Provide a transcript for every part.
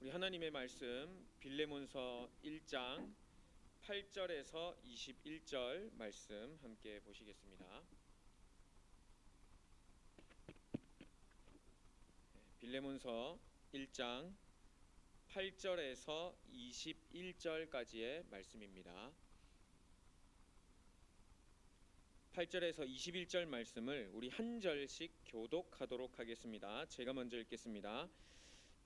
우리 하나님의 말씀 빌레몬서 1장 8절에서 21절 말씀 함께 보시겠습니다. 빌레몬서 1장 8절에서 21절까지의 말씀입니다. 8절에서 21절 말씀을 우리 한 절씩 교독하도록 하겠습니다. 제가 먼저 읽겠습니다.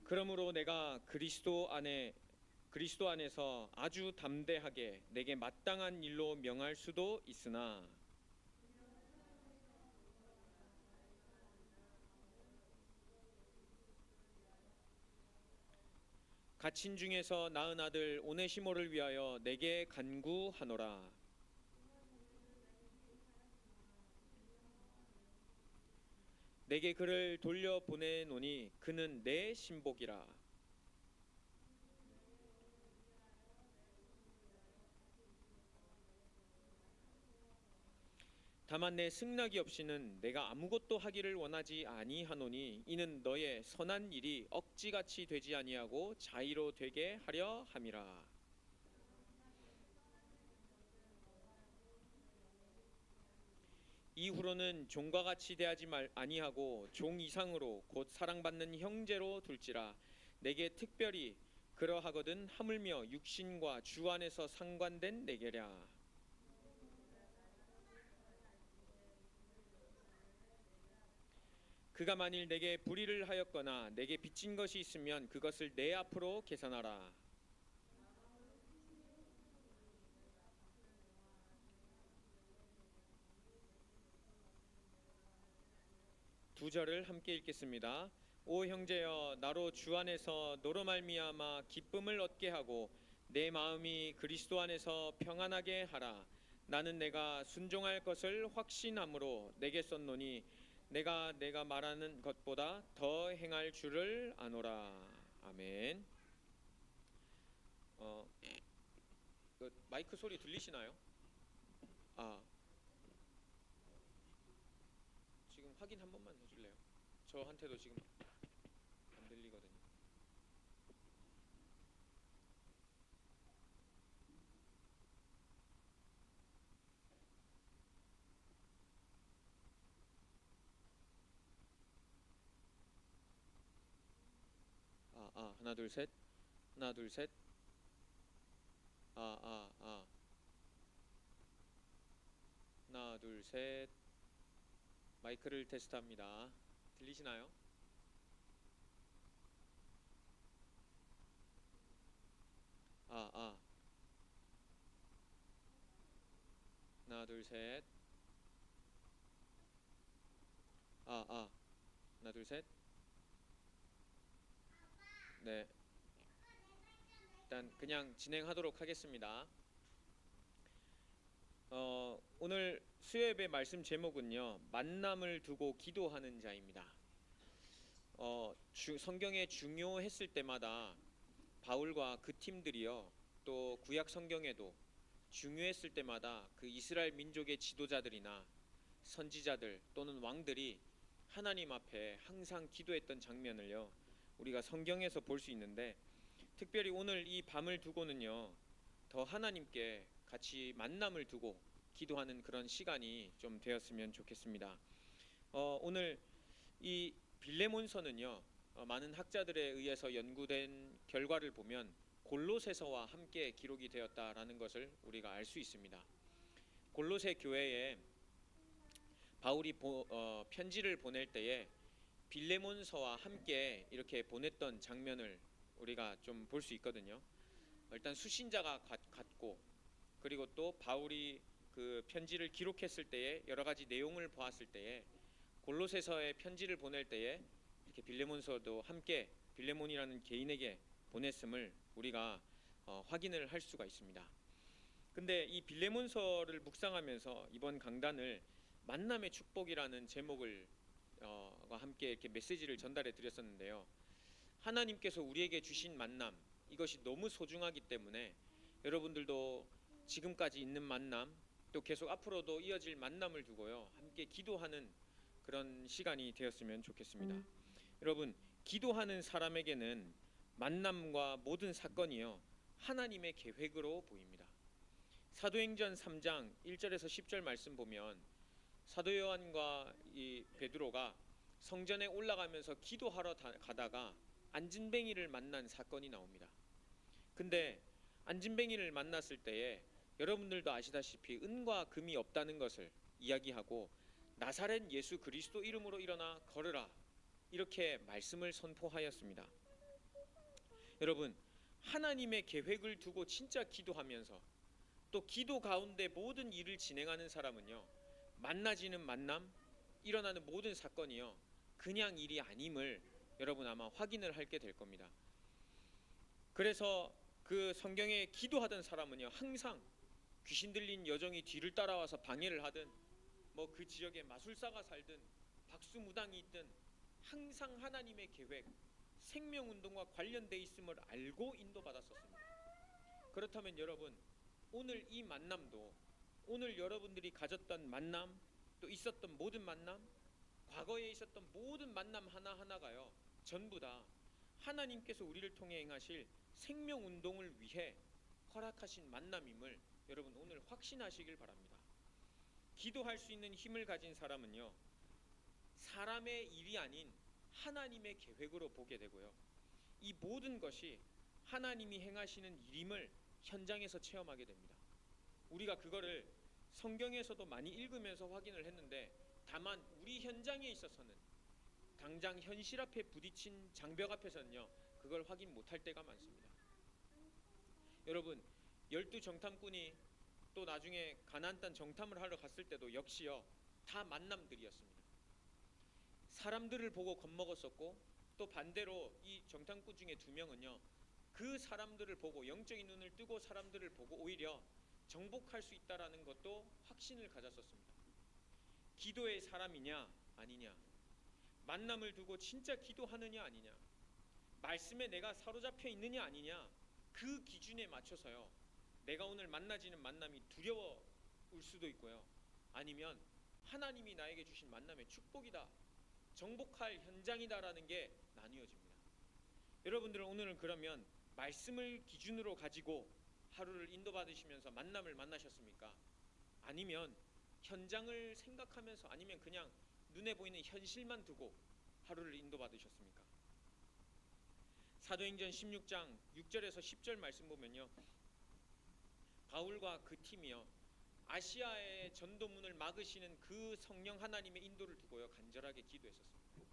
그러므로 내가 그리스도 안에서 아주 담대하게 내게 마땅한 일로 명할 수도 있으나 갇힌 중에서 낳은 아들 오네시모를 위하여 내게 간구하노라. 내게 그를 돌려보내노니 그는 내 신복이라. 다만 내 승낙이 없이는 내가 아무것도 하기를 원하지 아니하노니 이는 너의 선한 일이 억지같이 되지 아니하고 자의로 되게 하려 함이라. 이후로는 종과 같이 대하지 아니하고 종 이상으로 곧 사랑받는 형제로 둘지라. 내게 특별히 그러하거든 하물며 육신과 주 안에서 상관된 내게랴. 그가 만일 내게 불의를 하였거나 내게 빚진 것이 있으면 그것을 내 앞으로 계산하라. 두 절을 함께 읽겠습니다. 오 형제여, 나로 주 안에서 너로 말미암아 기쁨을 얻게 하고 내 마음이 그리스도 안에서 평안하게 하라. 나는 내가 순종할 것을 확신함으로 내게 썼노니 내가 말하는 것보다 더 행할 줄을 아노라. 아멘. 마이크 소리 들리시나요? 지금 확인 한 번만 해줄래요? 저한테도 지금 안 들리거든요. 하나 둘 셋. 하나 둘 셋. 하나 둘 셋. 마이크를 테스트합니다. 들리시나요? 하나 둘 셋. 하나 둘 셋. 네, 일단 그냥 진행하도록 하겠습니다. 오늘 수요예배 말씀 제목은요, 만남을 두고 기도하는 자입니다. 성경에 중요했을 때마다 바울과 그 팀들이요, 또 구약 성경에도 중요했을 때마다 그 이스라엘 민족의 지도자들이나 선지자들 또는 왕들이 하나님 앞에 항상 기도했던 장면을요, 우리가 성경에서 볼 수 있는데, 특별히 오늘 이 밤을 두고는요, 더 하나님께 같이 만남을 두고 기도하는 그런 시간이 좀 되었으면 좋겠습니다. 오늘 이 빌레몬서는요, 많은 학자들에 의해서 연구된 결과를 보면 골로새서와 함께 기록이 되었다라는 것을 우리가 알 수 있습니다. 골로새 교회에 바울이 편지를 보낼 때에 빌레몬서와 함께 이렇게 보냈던 장면을 우리가 좀 볼 수 있거든요. 일단 수신자가 같고, 그리고 또 바울이 그 편지를 기록했을 때에 여러 가지 내용을 보았을 때에 골로새서에 편지를 보낼 때에 이렇게 빌레몬서도 함께 빌레몬이라는 개인에게 보냈음을 우리가 확인을 할 수가 있습니다. 근데 이 빌레몬서를 묵상하면서 이번 강단을 만남의 축복이라는 제목을 함께 이렇게 메시지를 전달해 드렸었는데요. 하나님께서 우리에게 주신 만남, 이것이 너무 소중하기 때문에 여러분들도 지금까지 있는 만남, 또 계속 앞으로도 이어질 만남을 두고요, 함께 기도하는 그런 시간이 되었으면 좋겠습니다. 여러분, 기도하는 사람에게는 만남과 모든 사건이요 하나님의 계획으로 보입니다. 사도행전 3장 1절에서 10절 말씀 보면 사도 요한과 이 베드로가 성전에 올라가면서 기도하러 가다가 안진뱅이를 만난 사건이 나옵니다. 근데 안진뱅이를 만났을 때에 여러분들도 아시다시피 은과 금이 없다는 것을 이야기하고 나사렛 예수 그리스도 이름으로 일어나 걸으라 이렇게 말씀을 선포하였습니다. 여러분, 하나님의 계획을 두고 진짜 기도하면서 또 기도 가운데 모든 일을 진행하는 사람은요 만나지는 만남, 일어나는 모든 사건이요 그냥 일이 아님을 여러분 아마 확인을 하게 될 겁니다. 그래서 그 성경에 기도하던 사람은요 항상 귀신 들린 여종이 뒤를 따라와서 방해를 하든 뭐 그 지역에 마술사가 살든 박수무당이 있든 항상 하나님의 계획, 생명운동과 관련돼 있음을 알고 인도받았었습니다. 그렇다면 여러분, 오늘 이 만남도 오늘 여러분들이 가졌던 만남, 또 있었던 모든 만남, 과거에 있었던 모든 만남 하나하나가요 전부 다 하나님께서 우리를 통해 행하실 생명운동을 위해 허락하신 만남임을 여러분 오늘 확신하시길 바랍니다. 기도할 수 있는 힘을 가진 사람은요 사람의 일이 아닌 하나님의 계획으로 보게 되고요 이 모든 것이 하나님이 행하시는 일임을 현장에서 체험하게 됩니다. 우리가 그거를 성경에서도 많이 읽으면서 확인을 했는데 다만 우리 현장에 있어서는 당장 현실 앞에 부딪힌 장벽 앞에서는요 그걸 확인 못할 때가 많습니다. 여러분, 12정탐꾼이 또 나중에 가나안 땅 정탐을 하러 갔을 때도 역시요 다 만남들이었습니다. 사람들을 보고 겁먹었었고 또 반대로 이 정탐꾼 중에 2명은요 그 사람들을 보고 영적인 눈을 뜨고 사람들을 보고 오히려 정복할 수 있다라는 것도 확신을 가졌었습니다. 기도의 사람이냐 아니냐, 만남을 두고 진짜 기도하느냐 아니냐, 말씀에 내가 사로잡혀 있느냐 아니냐, 그 기준에 맞춰서요 내가 오늘 만나지는 만남이 두려워올 수도 있고요 아니면 하나님이 나에게 주신 만남의 축복이다, 정복할 현장이다라는 게 나뉘어집니다. 여러분들은 오늘은 그러면 말씀을 기준으로 가지고 하루를 인도받으시면서 만남을 만나셨습니까? 아니면 현장을 생각하면서 아니면 그냥 눈에 보이는 현실만 두고 하루를 인도받으셨습니까? 사도행전 16장 6절에서 10절 말씀 보면요 바울과 그 팀이요 아시아의 전도문을 막으시는 그 성령 하나님의 인도를 두고요 간절하게 기도했었습니다.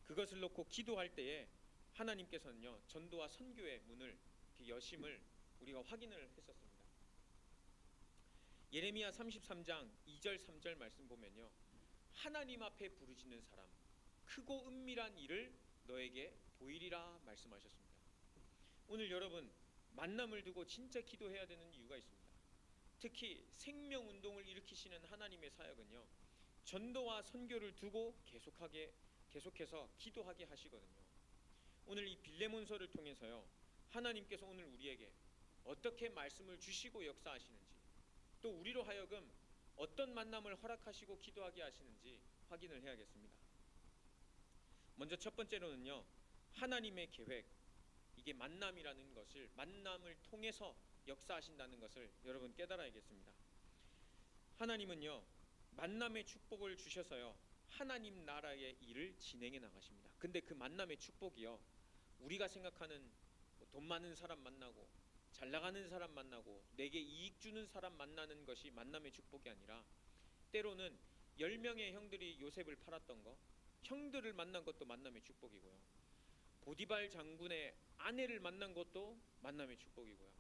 그것을 놓고 기도할 때에 하나님께서는요 전도와 선교의 문을 여심을 우리가 확인을 했었습니다. 예레미야 33장 2절 3절 말씀 보면요 하나님 앞에 부르짖는 사람 크고 은밀한 일을 너에게 보이리라 말씀하셨습니다. 오늘 여러분 만남을 두고 진짜 기도해야 되는 이유가 있습니다. 특히 생명운동을 일으키시는 하나님의 사역은요 전도와 선교를 두고 계속해서 기도하게 하시거든요. 오늘 이 빌레몬서를 통해서요 하나님께서 오늘 우리에게 어떻게 말씀을 주시고 역사하시는지 또 우리로 하여금 어떤 만남을 허락하시고 기도하게 하시는지 확인을 해야겠습니다. 먼저 첫 번째로는요 하나님의 계획, 이게 만남이라는 것을 만남을 통해서 역사하신다는 것을 여러분 깨달아야겠습니다. 하나님은요 만남의 축복을 주셔서요 하나님 나라의 일을 진행해 나가십니다. 근데 그 만남의 축복이요 우리가 생각하는 돈 많은 사람 만나고 잘 나가는 사람 만나고 내게 이익 주는 사람 만나는 것이 만남의 축복이 아니라 때로는 10명의 형들이 요셉을 팔았던 거, 형들을 만난 것도 만남의 축복이고요 보디발 장군의 아내를 만난 것도 만남의 축복이고요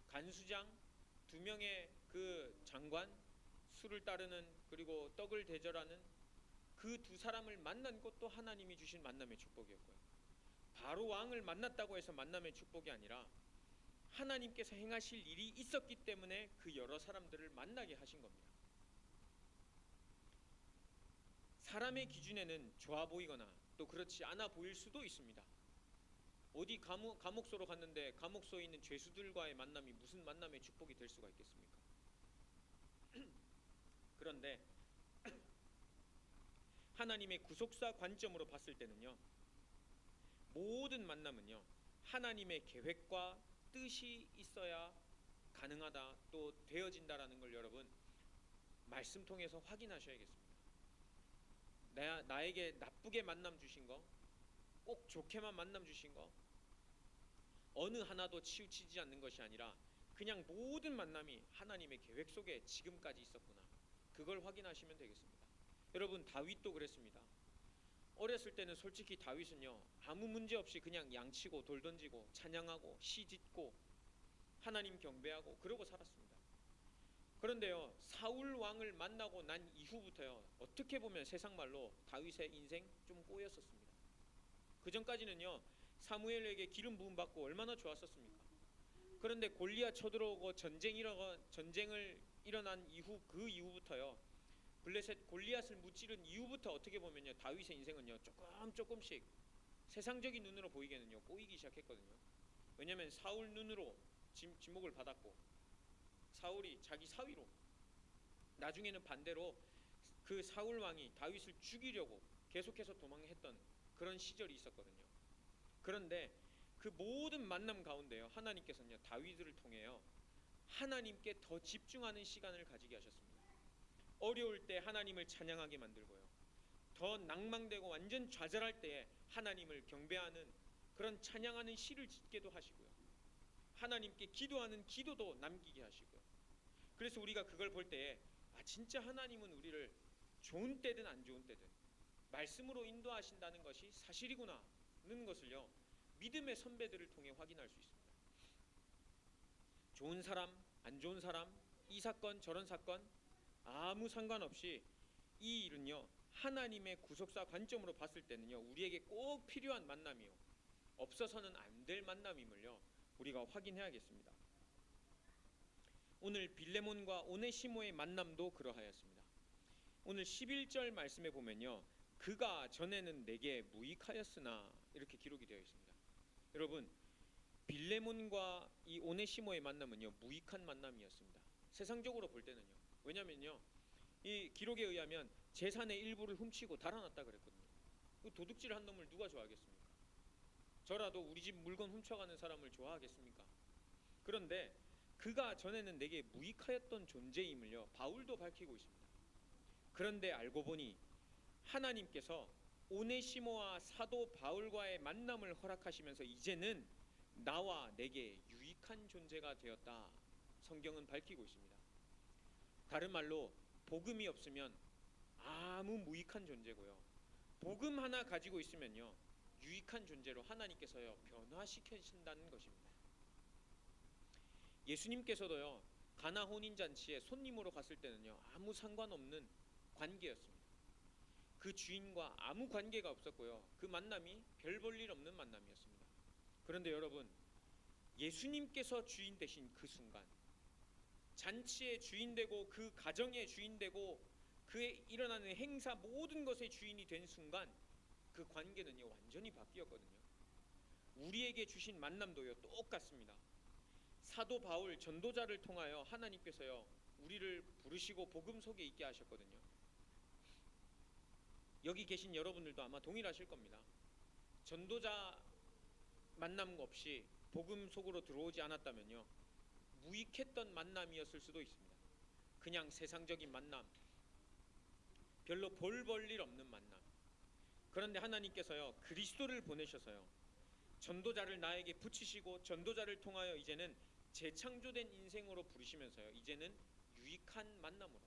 간수장 2명의 그 장관, 술을 따르는 그리고 떡을 대절하는 그 2사람을 만난 것도 하나님이 주신 만남의 축복이었고요 바로 왕을 만났다고 해서 만남의 축복이 아니라 하나님께서 행하실 일이 있었기 때문에 그 여러 사람들을 만나게 하신 겁니다. 사람의 기준에는 좋아 보이거나 또 그렇지 않아 보일 수도 있습니다. 어디 감옥소로 갔는데 감옥소에 있는 죄수들과의 만남이 무슨 만남의 축복이 될 수가 있겠습니까? 그런데 하나님의 구속사 관점으로 봤을 때는요 모든 만남은요 하나님의 계획과 뜻이 있어야 가능하다, 또 되어진다라는 걸 여러분 말씀 통해서 확인하셔야겠습니다. 나에게 나쁘게 만남 주신 거, 꼭 좋게만 만남 주신 거, 어느 하나도 치우치지 않는 것이 아니라 그냥 모든 만남이 하나님의 계획 속에 지금까지 있었구나, 그걸 확인하시면 되겠습니다. 여러분, 다윗도 그랬습니다. 어렸을 때는 솔직히 다윗은요, 아무 문제 없이 그냥 양치고 돌 던지고 찬양하고 시 짓고 하나님 경배하고 그러고 살았습니다. 그런데요, 사울 왕을 만나고 난 이후부터요, 어떻게 보면 세상 말로 다윗의 인생 좀 꼬였었습니다. 그 전까지는요, 사무엘에게 기름 부음 받고 얼마나 좋았었습니까? 그런데 골리앗 쳐들어오고 전쟁을 일어난 이후, 그 이후부터요, 블레셋 골리앗을 무찌른 이후부터 어떻게 보면요, 다윗의 인생은요 조금씩 세상적인 눈으로 보이게는요 꼬이기 시작했거든요. 왜냐하면 사울 눈으로 지목을 받았고, 사울이 자기 사위로, 나중에는 반대로 그 사울 왕이 다윗을 죽이려고 계속해서 도망했던 그런 시절이 있었거든요. 그런데 그 모든 만남 가운데요, 하나님께서는요 다윗을 통해요 하나님께 더 집중하는 시간을 가지게 하셨습니다. 어려울 때 하나님을 찬양하게 만들고요, 더 낭망되고 완전 좌절할 때에 하나님을 경배하는 그런 찬양하는 시를 짓게도 하시고요, 하나님께 기도하는 기도도 남기게 하시고요. 그래서 우리가 그걸 볼 때에 진짜 하나님은 우리를 좋은 때든 안 좋은 때든 말씀으로 인도하신다는 것이 사실이구나는 것을요 믿음의 선배들을 통해 확인할 수 있습니다. 좋은 사람, 안 좋은 사람, 이 사건 저런 사건 아무 상관없이 이 일은요 하나님의 구속사 관점으로 봤을 때는요 우리에게 꼭 필요한 만남이요, 없어서는 안 될 만남임을요 우리가 확인해야겠습니다. 오늘 빌레몬과 오네시모의 만남도 그러하였습니다. 오늘 11절 말씀에 보면요, 그가 전에는 내게 무익하였으나 이렇게 기록이 되어 있습니다. 여러분, 빌레몬과 이 오네시모의 만남은요 무익한 만남이었습니다. 세상적으로 볼 때는요. 왜냐면요, 이 기록에 의하면 재산의 일부를 훔치고 달아났다 그랬거든요. 그 도둑질한 놈을 누가 좋아하겠습니까? 저라도 우리 집 물건 훔쳐가는 사람을 좋아하겠습니까? 그런데 그가 전에는 내게 무익하였던 존재임을요 바울도 밝히고 있습니다. 그런데 알고 보니 하나님께서 오네시모와 사도 바울과의 만남을 허락하시면서 이제는 나와 내게 유익한 존재가 되었다, 성경은 밝히고 있습니다. 다른 말로 복음이 없으면 아무 무익한 존재고요, 복음 하나 가지고 있으면요 유익한 존재로 하나님께서요 변화시키신다는 것입니다. 예수님께서도요 가나 혼인잔치에 손님으로 갔을 때는요 아무 상관없는 관계였습니다. 그 주인과 아무 관계가 없었고요, 그 만남이 별 볼 일 없는 만남이었습니다. 그런데 여러분, 예수님께서 주인 되신 그 순간, 잔치의 주인 되고 그 가정의 주인 되고 그에 일어나는 행사 모든 것의 주인이 된 순간 그 관계는요 완전히 바뀌었거든요. 우리에게 주신 만남도요 똑같습니다. 사도 바울 전도자를 통하여 하나님께서요 우리를 부르시고 복음 속에 있게 하셨거든요. 여기 계신 여러분들도 아마 동일하실 겁니다. 전도자 만남 없이 복음 속으로 들어오지 않았다면요 무익했던 만남이었을 수도 있습니다. 그냥 세상적인 만남, 별로 볼 일 없는 만남. 그런데 하나님께서요 그리스도를 보내셔서요 전도자를 나에게 붙이시고 전도자를 통하여 이제는 재창조된 인생으로 부르시면서요 이제는 유익한 만남으로,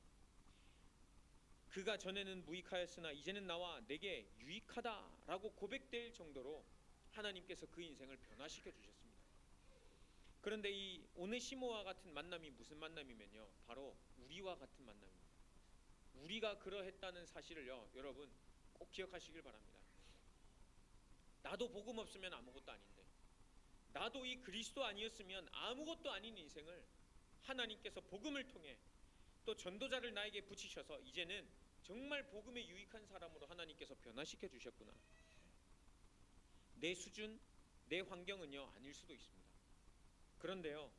그가 전에는 무익하였으나 이제는 나와 내게 유익하다라고 고백될 정도로 하나님께서 그 인생을 변화시켜 주셨습니다. 그런데 이 오네시모와 같은 만남이 무슨 만남이면요 바로 우리와 같은 만남입니다. 우리가 그러했다는 사실을요 여러분 꼭 기억하시길 바랍니다. 나도 복음 없으면 아무것도 아닌데, 나도 이 그리스도 아니었으면 아무것도 아닌 인생을 하나님께서 복음을 통해 또 전도자를 나에게 붙이셔서 이제는 정말 복음에 유익한 사람으로 하나님께서 변화시켜 주셨구나. 내 수준, 내 환경은요 아닐 수도 있습니다. 그런데요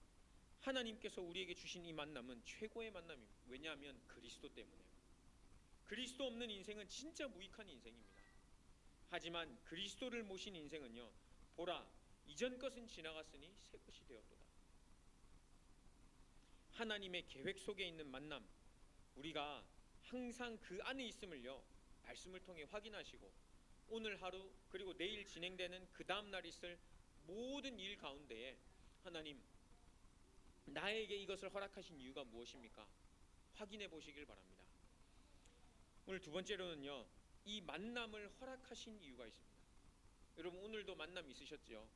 하나님께서 우리에게 주신 이 만남은 최고의 만남입니다. 왜냐하면 그리스도 때문에요. 그리스도 없는 인생은 진짜 무익한 인생입니다. 하지만 그리스도를 모신 인생은요, 보라, 이전 것은 지나갔으니 새 것이 되었도다. 하나님의 계획 속에 있는 만남, 우리가 항상 그 안에 있음을요 말씀을 통해 확인하시고, 오늘 하루 그리고 내일 진행되는 그 다음 날 있을 모든 일 가운데에 하나님, 나에게 이것을 허락하신 이유가 무엇입니까? 확인해 보시길 바랍니다. 오늘 두 번째로는요, 이 만남을 허락하신 이유가 있습니다. 여러분, 오늘도 만남 있으셨죠?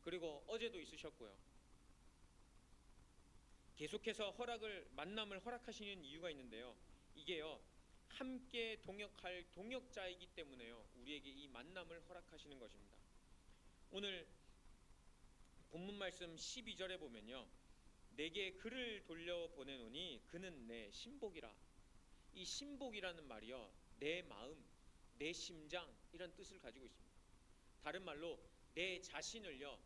그리고 어제도 있으셨고요. 계속해서 만남을 허락하시는 이유가 있는데요, 이게요 함께 동역할 동역자이기 때문에요 우리에게 이 만남을 허락하시는 것입니다. 오늘 본문 말씀 12절에 보면요, 내게 그를 돌려보내노니 그는 내 신복이라. 이 신복이라는 말이요, 내 마음, 내 심장 이런 뜻을 가지고 있습니다. 다른 말로 내 자신을요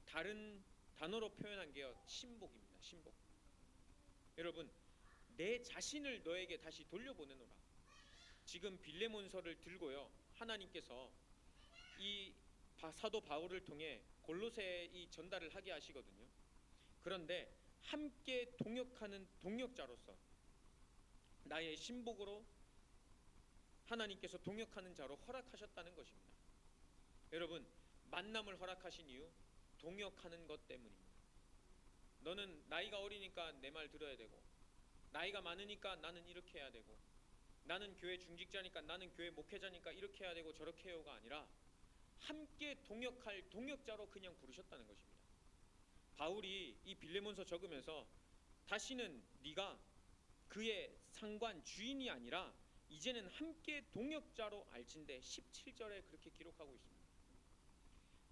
다른 단어로 표현한 게요 신복입니다. 신복. 여러분, 내 자신을 너에게 다시 돌려보내노라. 지금 빌레몬서를 들고요 하나님께서 이 사도 바울을 통해 골로새에 이 전달을 하게 하시거든요. 그런데 함께 동역하는 동역자로서 나의 신복으로 하나님께서 동역하는 자로 허락하셨다는 것입니다. 여러분, 만남을 허락하신 이유, 동역하는 것 때문입니다. 너는 나이가 어리니까 내 말 들어야 되고, 나이가 많으니까 나는 이렇게 해야 되고, 나는 교회 중직자니까, 나는 교회 목회자니까 이렇게 해야 되고 저렇게 해요가 아니라 함께 동역할 동역자로 그냥 부르셨다는 것입니다. 바울이 이 빌레몬서 적으면서 다시는 네가 그의 상관 주인이 아니라 이제는 함께 동역자로 알진대 17절에 그렇게 기록하고 있습니다.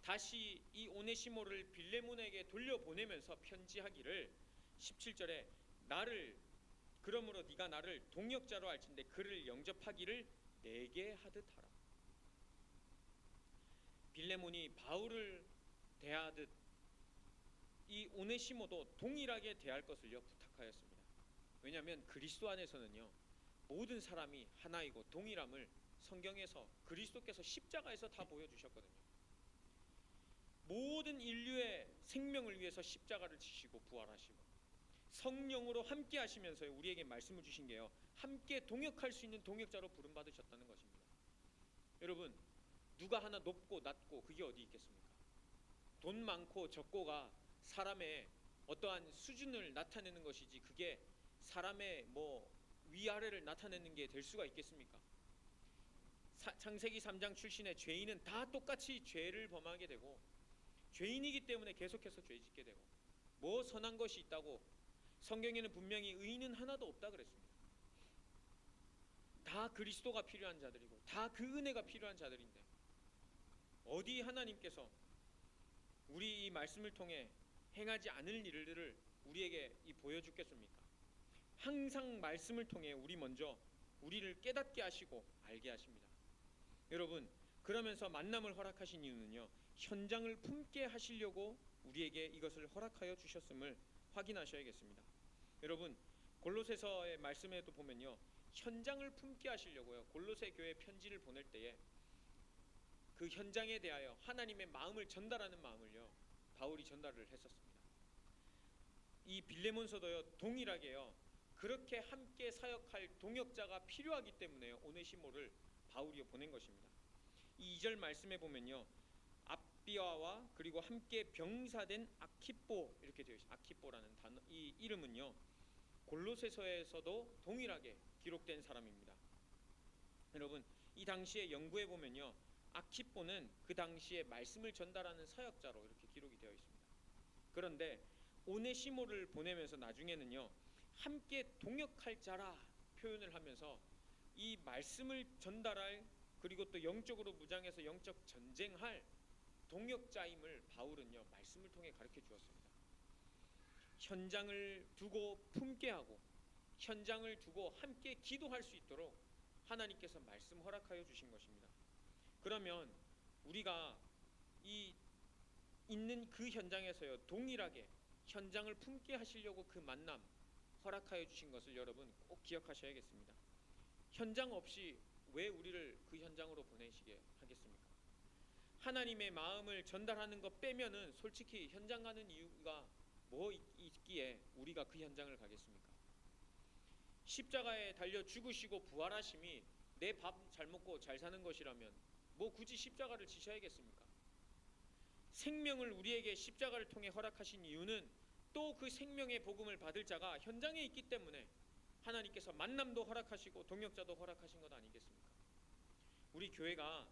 다시 이 오네시모를 빌레몬에게 돌려보내면서 편지하기를 17절에 그러므로 네가 나를 동역자로 알진대 그를 영접하기를 내게 하듯 하라. 빌레몬이 바울을 대하듯 이 오네시모도 동일하게 대할 것을요 부탁하였습니다. 왜냐하면 그리스도 안에서는요 모든 사람이 하나이고 동일함을 성경에서 그리스도께서 십자가에서 다 보여주셨거든요. 모든 인류의 생명을 위해서 십자가를 지시고 부활하시고 성령으로 함께 하시면서 우리에게 말씀을 주신 게요 함께 동역할 수 있는 동역자로 부름받으셨다는 것입니다. 여러분, 누가 하나 높고 낮고 그게 어디 있겠습니까? 돈 많고 적고가 사람의 어떠한 수준을 나타내는 것이지 그게 사람의 위아래를 나타내는 게 될 수가 있겠습니까? 창세기 3장 출신의 죄인은 다 똑같이 죄를 범하게 되고 죄인이기 때문에 계속해서 죄 짓게 되고, 뭐 선한 것이 있다고 성경에는 분명히 의인은 하나도 없다 그랬습니다. 다 그리스도가 필요한 자들이고 다 그 은혜가 필요한 자들인데 어디 하나님께서 우리 이 말씀을 통해 행하지 않을 일들을 우리에게 보여주겠습니까? 항상 말씀을 통해 우리를 깨닫게 하시고 알게 하십니다. 여러분, 그러면서 만남을 허락하신 이유는요 현장을 품게 하시려고 우리에게 이것을 허락하여 주셨음을 확인하셔야겠습니다. 여러분, 골로새서의 말씀에도 보면요 현장을 품게 하시려고요 골로새 교회 편지를 보낼 때에 그 현장에 대하여 하나님의 마음을 전달하는 마음을요 바울이 전달을 했었습니다. 이 빌레몬서도요 동일하게요 그렇게 함께 사역할 동역자가 필요하기 때문에 오네시모를 바울이 보낸 것입니다. 이 2절 말씀에 보면요 앞비아와 그리고 함께 병사된 아키뽀 이렇게 되어 있습니다. 아키뽀라는 단어, 이 이름은요 골로새서에서도 동일하게 기록된 사람입니다. 여러분, 이 당시에 연구해 보면요 아키뽀는 그 당시에 말씀을 전달하는 사역자로 이렇게 기록이 되어 있습니다. 그런데 오네시모를 보내면서 나중에는요 함께 동역할 자라 표현을 하면서 이 말씀을 전달할 그리고 또 영적으로 무장해서 영적 전쟁할 동역자임을 바울은요 말씀을 통해 가르쳐 주었습니다. 현장을 두고 품게 하고 현장을 두고 함께 기도할 수 있도록 하나님께서 말씀 허락하여 주신 것입니다. 그러면 우리가 이 있는 그 현장에서요 동일하게 현장을 품게 하시려고 그 만남 허락하여 주신 것을 여러분 꼭 기억하셔야겠습니다. 현장 없이 왜 우리를 그 현장으로 보내시게 하겠습니까? 하나님의 마음을 전달하는 것 빼면은 솔직히 현장 가는 이유가 뭐 있기에 우리가 그 현장을 가겠습니까? 십자가에 달려 죽으시고 부활하심이 내 밥 잘 먹고 잘 사는 것이라면 뭐 굳이 십자가를 지셔야겠습니까? 생명을 우리에게 십자가를 통해 허락하신 이유는 또 그 생명의 복음을 받을 자가 현장에 있기 때문에 하나님께서 만남도 허락하시고 동역자도 허락하신 것 아니겠습니까? 우리 교회가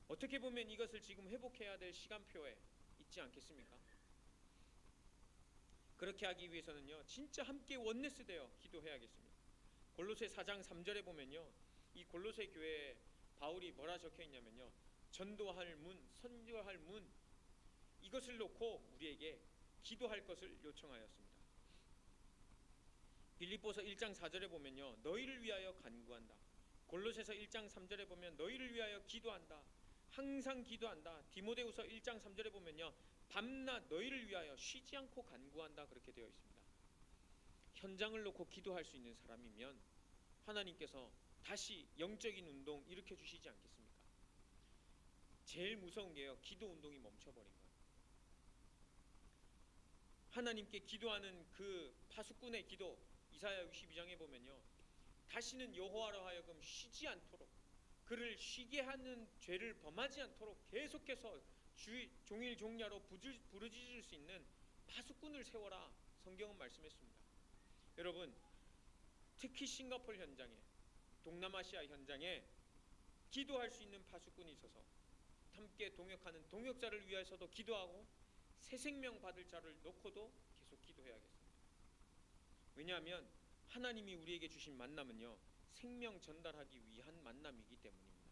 어떻게 보면 이것을 지금 회복해야 될 시간표에 있지 않겠습니까? 그렇게 하기 위해서는요, 진짜 함께 원네스 되어 기도해야겠습니다. 골로새 4장 3절에 보면요, 이 골로새 교회에 바울이 뭐라 적혀 있냐면요, 전도할 문, 선교할 문, 이것을 놓고 우리에게 기도할 것을 요청하였습니다. 빌립보서 1장 4절에 보면요, 너희를 위하여 간구한다. 골로새서 1장 3절에 보면 너희를 위하여 기도한다. 항상 기도한다. 디모데후서 1장 3절에 보면요, 밤낮 너희를 위하여 쉬지 않고 간구한다. 그렇게 되어 있습니다. 현장을 놓고 기도할 수 있는 사람이면 하나님께서 다시 영적인 운동 일으켜 주시지 않겠습니까? 제일 무서운 게요, 기도 운동이 멈춰버린 거예요. 하나님께 기도하는 그 파수꾼의 기도, 이사야 62장에 보면요, 다시는 여호와로 하여금 쉬지 않도록, 그를 쉬게 하는 죄를 범하지 않도록 계속해서 종일 종야로 부르짖을 수 있는 파수꾼을 세워라, 성경은 말씀했습니다. 여러분, 특히 싱가포르 현장에, 동남아시아 현장에 기도할 수 있는 파수꾼이 있어서 함께 동역하는 동역자를 위해서도 기도하고 새 생명 받을 자를 놓고도 계속 기도해야겠습니다. 왜냐하면 하나님이 우리에게 주신 만남은요, 생명 전달하기 위한 만남이기 때문입니다.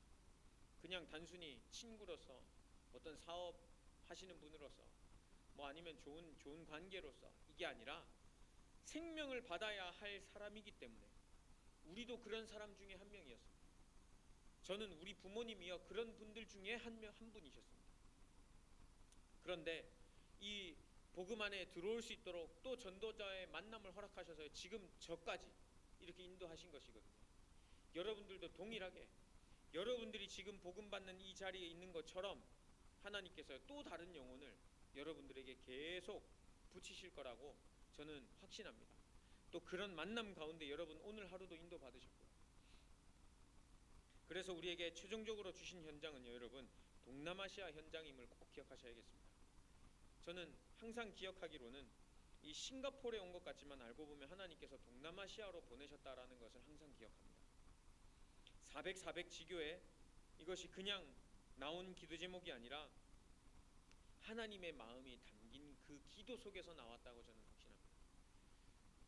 그냥 단순히 친구로서, 어떤 사업 하시는 분으로서, 뭐 아니면 좋은 관계로서, 이게 아니라 생명을 받아야 할 사람이기 때문에 우리도 그런 사람 중에 한 명이었습니다. 저는 우리 부모님이요, 그런 분들 중에 한 분이셨습니다. 그런데 이 복음 안에 들어올 수 있도록 또 전도자의 만남을 허락하셔서 지금 저까지 이렇게 인도하신 것이거든요. 여러분들도 동일하게 여러분들이 지금 복음 받는 이 자리에 있는 것처럼 하나님께서 또 다른 영혼을 여러분들에게 계속 붙이실 거라고 저는 확신합니다. 또 그런 만남 가운데 여러분 오늘 하루도 인도 받으셨고요. 그래서 우리에게 최종적으로 주신 현장은요, 여러분, 동남아시아 현장임을 꼭 기억하셔야겠습니다. 저는 항상 기억하기로는 이 싱가포르에 온 것 같지만 알고 보면 하나님께서 동남아시아로 보내셨다라는 것을 항상 기억합니다. 400 지교에 이것이 그냥 나온 기도 제목이 아니라 하나님의 마음이 담긴 그 기도 속에서 나왔다고 저는 확신합니다.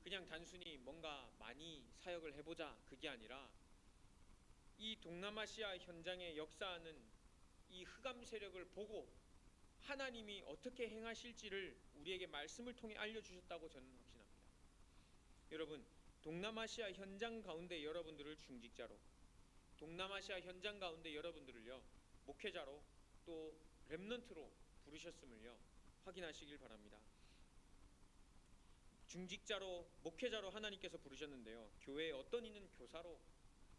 그냥 단순히 뭔가 많이 사역을 해보자, 그게 아니라 이 동남아시아 현장에 역사하는 이 흑암 세력을 보고 하나님이 어떻게 행하실지를 우리에게 말씀을 통해 알려주셨다고 저는 확신합니다. 여러분, 동남아시아 현장 가운데 여러분들을 중직자로, 동남아시아 현장 가운데 여러분들을요, 목회자로 또 렘넌트로 부르셨음을요, 확인하시길 바랍니다. 중직자로, 목회자로 하나님께서 부르셨는데요, 교회에 어떤 이는 교사로,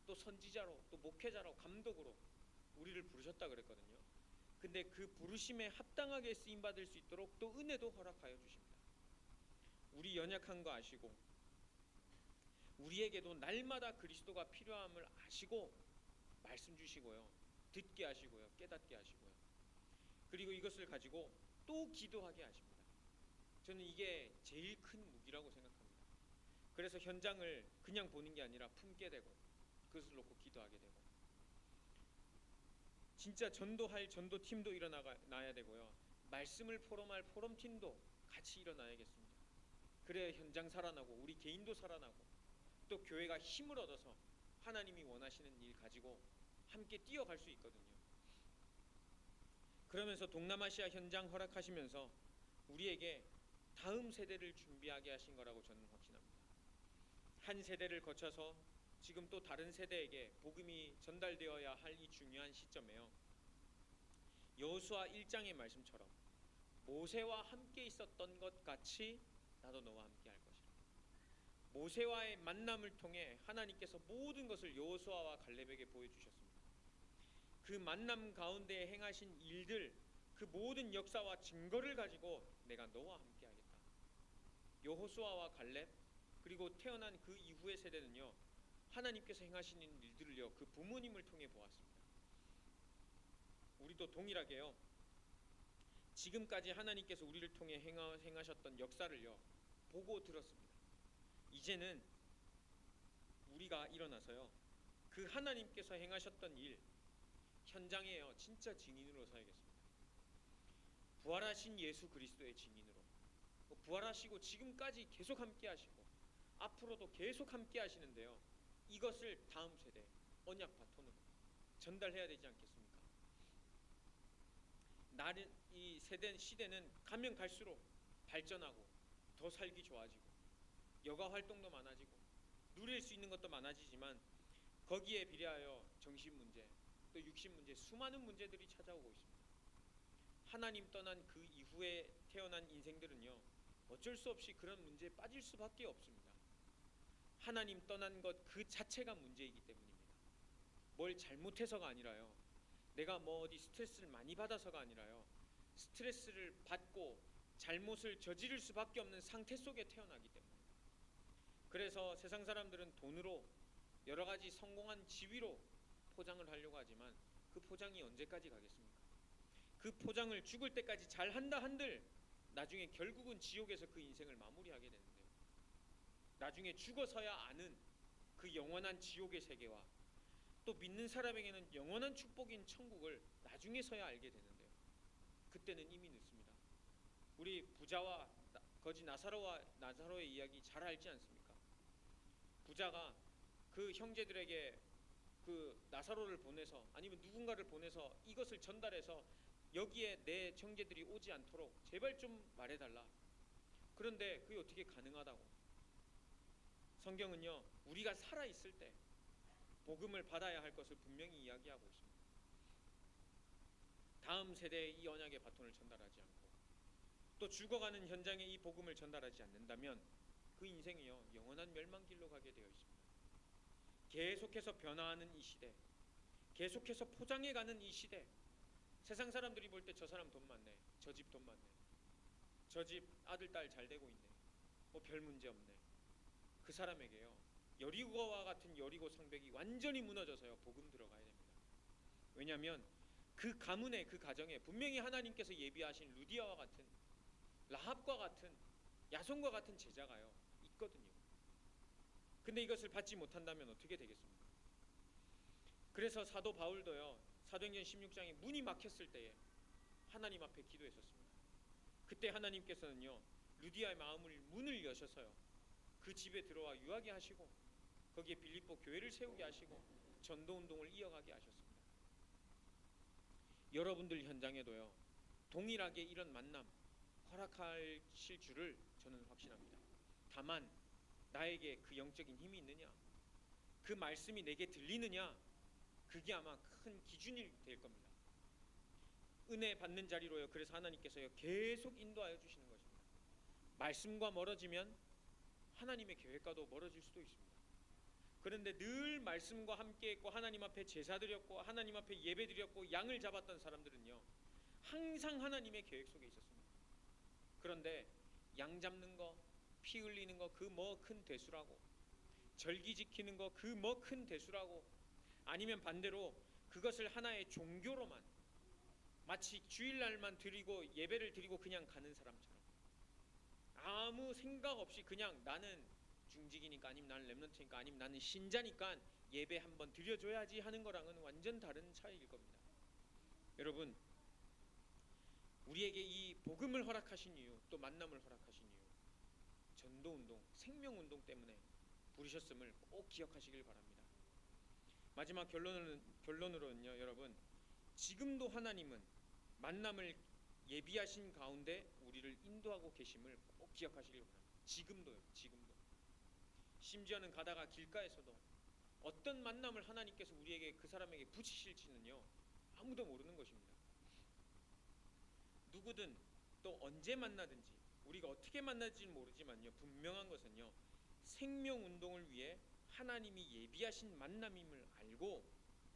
또 선지자로, 또 목회자로, 감독으로 우리를 부르셨다 그랬거든요. 근데 그 부르심에 합당하게 쓰임받을 수 있도록 또 은혜도 허락하여 주십니다. 우리 연약한 거 아시고 우리에게도 날마다 그리스도가 필요함을 아시고 말씀 주시고요, 듣게 하시고요, 깨닫게 하시고요, 그리고 이것을 가지고 또 기도하게 하십니다. 저는 이게 제일 큰 무기라고 생각합니다. 그래서 현장을 그냥 보는 게 아니라 품게 되고 그것을 놓고 기도하게 되고, 진짜 전도할 전도팀도 일어나야 되고요, 말씀을 포럼할 포럼팀도 같이 일어나야겠습니다. 그래야 현장 살아나고 우리 개인도 살아나고 또 교회가 힘을 얻어서 하나님이 원하시는 일 가지고 함께 뛰어갈 수 있거든요. 그러면서 동남아시아 현장 허락하시면서 우리에게 다음 세대를 준비하게 하신 거라고 저는 확신합니다. 한 세대를 거쳐서 지금 또 다른 세대에게 복음이 전달되어야 할 이 중요한 시점에요, 여호수아 1장의 말씀처럼 모세와 함께 있었던 것 같이 나도 너와 함께 할 것이라. 모세와의 만남을 통해 하나님께서 모든 것을 여호수아와 갈렙에게 보여주셨습니다. 그 만남 가운데 행하신 일들, 그 모든 역사와 증거를 가지고 내가 너와 함께 하겠다. 여호수아와 갈렙, 그리고 태어난 그 이후의 세대는요, 하나님께서 행하시는 일들을요, 그 부모님을 통해 보았습니다. 우리도 동일하게요, 지금까지 하나님께서 우리를 통해 행하셨던 역사를요, 보고 들었습니다. 이제는 우리가 일어나서요, 그 하나님께서 행하셨던 일 현장에요, 진짜 증인으로 서야겠습니다. 부활하신 예수 그리스도의 증인으로, 부활하시고 지금까지 계속 함께 하시고 앞으로도 계속 함께 하시는데요, 이것을 다음 세대 언약 바톤으로 전달해야 되지 않겠습니까? 이 시대는 가면 갈수록 발전하고 더 살기 좋아지고 여가 활동도 많아지고 누릴 수 있는 것도 많아지지만, 거기에 비례하여 정신 문제, 또 육신 문제, 수많은 문제들이 찾아오고 있습니다. 하나님 떠난 그 이후에 태어난 인생들은요, 어쩔 수 없이 그런 문제에 빠질 수밖에 없습니다. 하나님 떠난 것 그 자체가 문제이기 때문입니다. 뭘 잘못해서가 아니라요, 내가 어디 스트레스를 많이 받아서가 아니라요, 스트레스를 받고 잘못을 저지를 수밖에 없는 상태 속에 태어나기 때문입니다. 그래서 세상 사람들은 돈으로 여러 가지 성공한 지위로 포장을 하려고 하지만, 그 포장이 언제까지 가겠습니까? 그 포장을 죽을 때까지 잘한다 한들 나중에 결국은 지옥에서 그 인생을 마무리하게 되는데요, 나중에 죽어서야 아는 그 영원한 지옥의 세계와 또 믿는 사람에게는 영원한 축복인 천국을 나중에서야 알게 되는데요, 그때는 이미 늦습니다. 우리 부자와 거지 나사로의 이야기 잘 알지 않습니까? 부자가 그 형제들에게 그 나사로를 보내서, 아니면 누군가를 보내서 이것을 전달해서 여기에 내 형제들이 오지 않도록 제발 좀 말해달라. 그런데 그게 어떻게 가능하다고? 성경은요, 우리가 살아있을 때 복음을 받아야 할 것을 분명히 이야기하고 있습니다. 다음 세대에 이 언약의 바톤을 전달하지 않고 또 죽어가는 현장에 이 복음을 전달하지 않는다면 그 인생이요, 영원한 멸망길로 가게 되어 있습니다. 계속해서 변화하는 이 시대, 계속해서 포장해가는 이 시대, 세상 사람들이 볼 때 저 사람 돈 많네, 저 집 돈 많네, 저 집 아들 딸 잘 되고 있네, 별 문제 없네, 그 사람에게요, 여리고와 같은 여리고 성벽이 완전히 무너져서요, 복음 들어가야 됩니다. 왜냐하면 그 가문에, 그 가정에 분명히 하나님께서 예비하신 루디아와 같은, 라합과 같은, 야손과 같은 제자가요 있거든요. 근데 이것을 받지 못한다면 어떻게 되겠습니까? 그래서 사도 바울도요, 사도행전 16장에 문이 막혔을 때에 하나님 앞에 기도했었습니다. 그때 하나님께서는요, 루디아의 마음을 문을 여셔서요, 그 집에 들어와 유하게 하시고 거기에 빌립보 교회를 세우게 하시고 전도운동을 이어가게 하셨습니다. 여러분들 현장에도요, 동일하게 이런 만남 허락하실 줄을 저는 확신합니다. 다만 나에게 그 영적인 힘이 있느냐, 그 말씀이 내게 들리느냐, 그게 아마 큰 기준이 될 겁니다. 은혜 받는 자리로요, 그래서 하나님께서요 계속 인도하여 주시는 것입니다. 말씀과 멀어지면 하나님의 계획과도 멀어질 수도 있습니다. 그런데 늘 말씀과 함께 있고 하나님 앞에 제사 드렸고 하나님 앞에 예배 드렸고 양을 잡았던 사람들은요, 항상 하나님의 계획 속에 있었습니다. 그런데 양 잡는 거, 피 흘리는 거 그 큰 대수라고, 절기 지키는 거 그 큰 대수라고, 아니면 반대로 그것을 하나의 종교로만, 마치 주일날만 드리고 예배를 드리고 그냥 가는 사람처럼 아무 생각 없이 그냥 나는 중직이니까, 아니면 나는 렘넌트니까, 아니면 나는 신자니까 예배 한번 드려줘야지 하는 거랑은 완전 다른 차이일 겁니다. 여러분, 우리에게 이 복음을 허락하신 이유, 또 만남을 허락하신 이유, 전도운동, 생명운동 때문에 부르셨음을 꼭 기억하시길 바랍니다. 마지막 결론으로는요, 여러분, 지금도 하나님은 만남을 예비하신 가운데 우리를 인도하고 계심을 꼭 기억하시길 바랍니다. 지금도요, 지금도. 심지어는 가다가 길가에서도 어떤 만남을 하나님께서 우리에게, 그 사람에게 붙이실지는요, 아무도 모르는 것입니다. 누구든 또 언제 만나든지 우리가 어떻게 만날지는 모르지만요, 분명한 것은요, 생명운동을 위해 하나님이 예비하신 만남임을 알고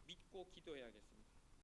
믿고 기도해야겠습니다.